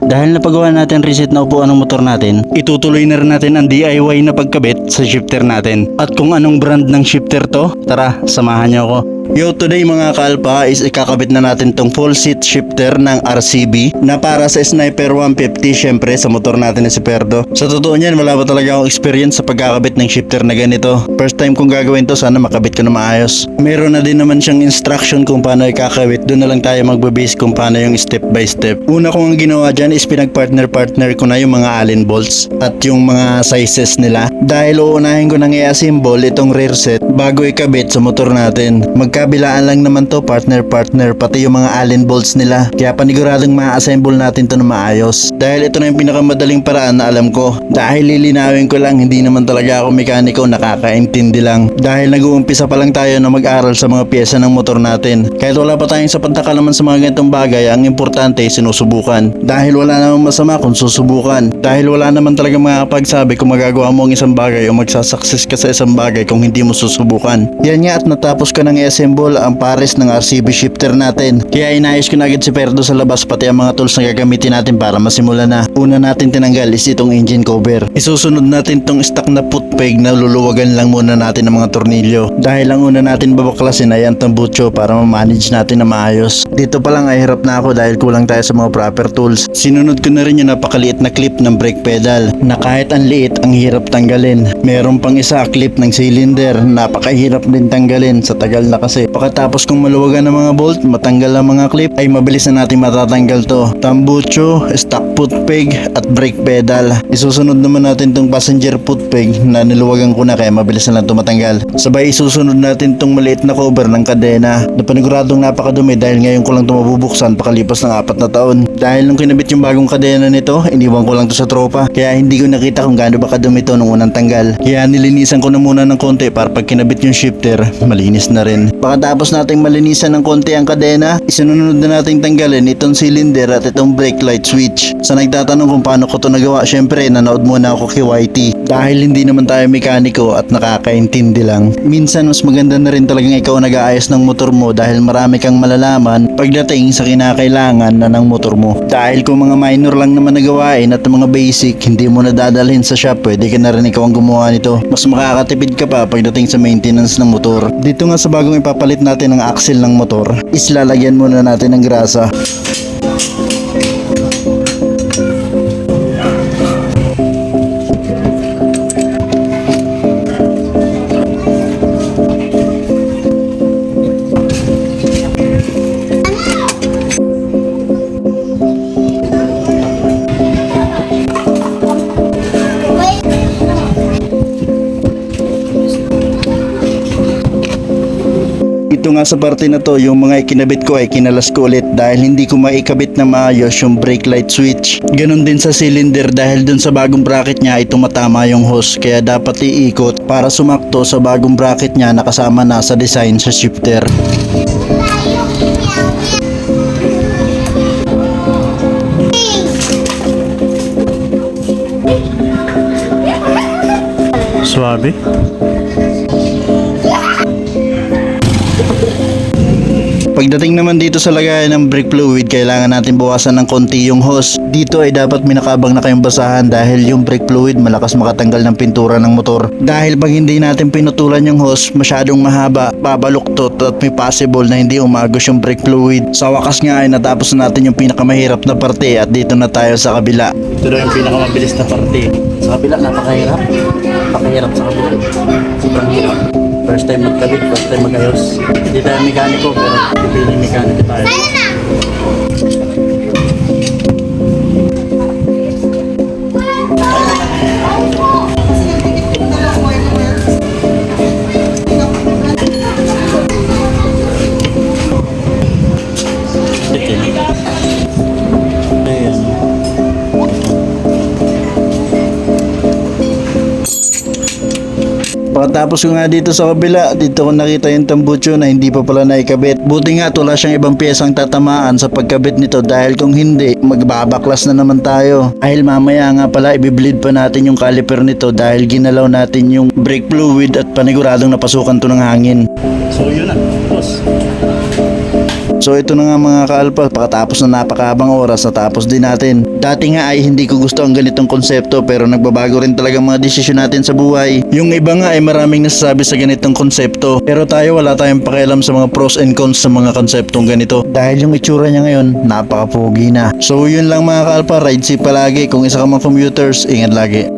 Dahil napagawa natin reset na upuan ng motor natin, itutuloy na rin natin ang DIY na pagkabit sa shifter natin. At kung anong brand ng shifter to, tara, samahan niyo ako. Yo, today mga kalpa is ikakabit na natin tong full seat shifter ng RCB na para sa Sniper 150 syempre sa motor natin na si Perdo. Sa totoo niyan, wala pa talaga akong experience sa pagkakabit ng shifter na ganito. First time kong gagawin to, sana makabit ko na maayos. Meron na din naman siyang instruction kung paano ikakabit, doon na lang tayo magbe-base kung paano yung step by step. Una kong ang ginawa dyan is pinag-partner ko na yung mga Allen bolts at yung mga sizes nila. Dahil uunahin ko nang i-assemble itong rear set bago ikabit sa motor natin. Magkabilaan lang naman to, partner pati yung mga Allen bolts nila. Kaya paniguradong ma-assemble natin to na maayos. Dahil ito na yung pinakamadaling paraan na alam ko. Dahil lilinawin ko lang, hindi naman talaga ako mekaniko, nakakaintindi lang. Dahil nag-uumpisa pa lang tayo na mag-aral sa mga pyesa ng motor natin. Kahit wala pa tayong sapat na kalaman sa mga ganitong bagay, ang importante sinusubukan. Dahil wala namang masama kung susubukan. Dahil wala naman talaga makakapagsabi kung magagawa mo ang isang bagay o magsasucess ka sa isang bagay kung hindi mo susubukan. Yan nga, at natapos ko ng i-assemble ang pares ng RCB shifter natin. Kaya inayos ko na agad si Perdo sa labas pati ang mga tools na gagamitin natin para masimula na. Una natin tinanggal is itong engine cover. Isusunod natin tong stock na foot peg na luluwagan lang muna natin ng mga tornilyo. Dahil ang una natin babaklasin ay ang tambucho para ma-manage natin na maayos. Dito pa lang ay hirap na ako dahil kulang tayo sa mga proper tools. Sinunod ko na rin yung napakaliit na clip ng brake pedal na kahit ang liit ang hirap tanggalin. Meron pang isa clip ng cylinder, napakahirap din tanggalin sa tagal na kasi. Pagkatapos kung maluwagan ng mga bolt, matanggal ang mga clip, ay mabilis na natin matatanggal to. Tambucho, stock foot peg at brake pedal. Isusunod naman natin tong passenger foot peg na niluwagan ko na kaya mabilis na lang to matanggal. Sabay isusunod natin tong maliit na cover ng kadena na paniguradong napakadumi dahil ngayon ko lang to mabubuksan pakalipas ng 4 na taon. Dahil nung kinabit yung bagong kadena nito, iniwan ko lang to sa tropa kaya hindi ko nakita kung gaano ba kadumi to nung unang tanggal. Kaya nilinisan ko na muna ng konti para pag kinabit yung shifter, malinis na rin. Pagkatapos nating malinisan ng konti ang kadena, isunod na nating tanggalin itong cylinder at itong brake light switch. Sa nagtatanong kung paano ko to nagawa, syempre nanood muna ako kay YT. Dahil hindi naman tayo mekaniko at nakakaintindi lang. Minsan mas maganda na rin talagang ikaw nag-aayos ng motor mo dahil marami kang malalaman pagdating sa kinakailangan na ng motor mo. Dahil kung mga minor lang naman na gawain at mga basic, hindi mo na dadalhin sa shop, pwede ka na rin ikaw ang gumawa nito. Mas makakatipid ka pa pagdating sa maintenance ng motor. Dito nga sa bagong ipapalit natin ang axle ng motor, islalagyan muna natin ng grasa. Dito nga sa parte na to, yung mga ikinabit ko ay kinalas ko ulit dahil hindi ko maikabit na maayos yung brake light switch. Ganon din sa cylinder dahil dun sa bagong bracket niya ay tumatama yung hose kaya dapat iikot para sumakto sa bagong bracket niya na kasama na sa design sa shifter. Suabe. Pagdating naman dito sa lagayan ng brake fluid, kailangan natin bawasan ng konti yung hose. Dito ay dapat minakabang na kayong basahan dahil yung brake fluid malakas makatanggal ng pintura ng motor. Dahil pag hindi natin pinutulan yung hose, masyadong mahaba, babaluktot at may possible na hindi umagos yung brake fluid. Sa wakas nga ay natapos na natin yung pinakamahirap na parte at dito na tayo sa kabila. Ito daw yung pinakamabilis na parte. Sa kabila napakahirap. Napakahirap sa kabila. Sobrang hirap. First time magkabit, first time magayos. Hindi tayo mekaniko pero pipiling mekaniko tayo. Pagkatapos ko nga dito sa kabila, dito ko nakita yung tambucho na hindi pa pala naikabit. Buti nga wala siyang ibang piyesang tatamaan sa pagkabit nito dahil kung hindi, magbabaklas na naman tayo. Dahil mamaya nga pala ibibleed pa natin yung caliper nito dahil ginalaw natin yung brake fluid at paniguradong napasukan to ng hangin. So yun na, boss. So ito na nga mga kaalpa, pagkatapos na napakahabang oras natapos din natin. Dati nga ay hindi ko gusto ang ganitong konsepto pero nagbabago rin talaga mga desisyon natin sa buhay. Yung iba nga ay maraming nasasabi sa ganitong konsepto pero tayo wala tayong pakialam sa mga pros and cons sa mga konseptong ganito. Dahil yung itsura niya ngayon, napaka-pogi na. So yun lang mga kaalpa, ride safe palagi. Kung isa ka mga commuters, ingat lagi.